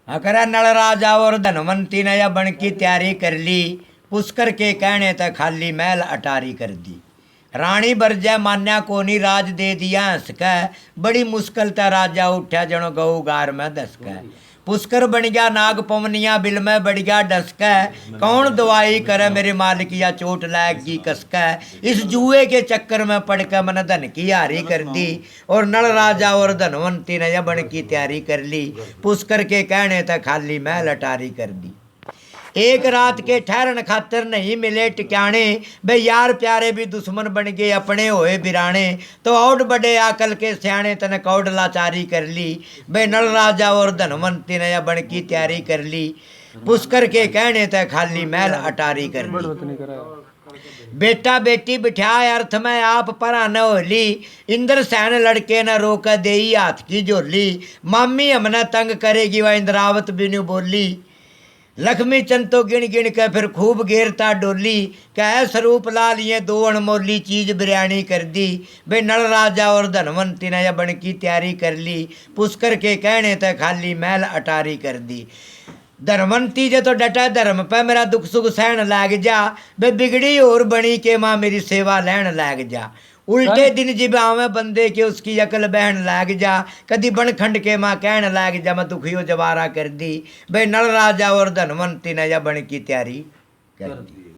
अकरा नल राजा और धनवंती ने यह बन की तैयारी कर ली, पुष्कर के कहने तक खाली महल अटारी कर दी। रानी बरजय मान्या कोनी राज दे दिया हंस कै, बड़ी मुश्किल तै राजा उठा जनो गऊ गार में दस कै। पुष्कर बन गया नाग पवनिया बिल में बढ़ गया डस कै, कौन दवाई करे मेरे मालिक या चोट लाएगी कस कै। इस जुए के चक्कर में पड़ के मैंने धन की हारी कर दी, और नल राजा और धनवंती ने यह बन की तैयारी कर ली, पुष्कर के कहने तक खाली महल अटारी कर दी। एक रात के ठहरन खातर नहीं मिले टिकाने, बे यार प्यारे भी दुश्मन बन गए अपने होए बिराने। तो और बड़े आकल के सियाने तने कौड़ लाचारी कर ली, बे नल राजा और धनवंती ने यह बन की तैयारी कर ली, पुष्कर के कहने तक खाली महल अटारी कर ली। बेटा बेटी बिठाए अर्थ में आप परा न होली, इंद्र सैन लड़के न रोक दे हाथ की झोली। मामी हमने तंग करेगी वह इंद्रावत भी नहीं बोली, लक्ष्मी चंद तो गिन गिन के फिर खूब घेरता डोली। कह स्वरूप ला लिए दो अनमोली चीज बिरयानी कर दी, बे नल राजा और धनवंती ने यह बन की तैयारी कर ली, पुष्कर के कहने तक खाली महल अटारी कर दी। धनवंती जे तो डटा धर्म पे मेरा दुख सुख सहन लाग जा, बे बिगड़ी और बनी के माँ मेरी सेवा लैन लाग जा। उल्टे दिन जिब आवे बंदे के उसकी अकल बहन लाग जा, कदी बनखंड के माँ कहन लाग जा मैं दुखियो जवारा कर दी, बे नल राजा और धनवंती ने यह बन की तैयारी कर दी।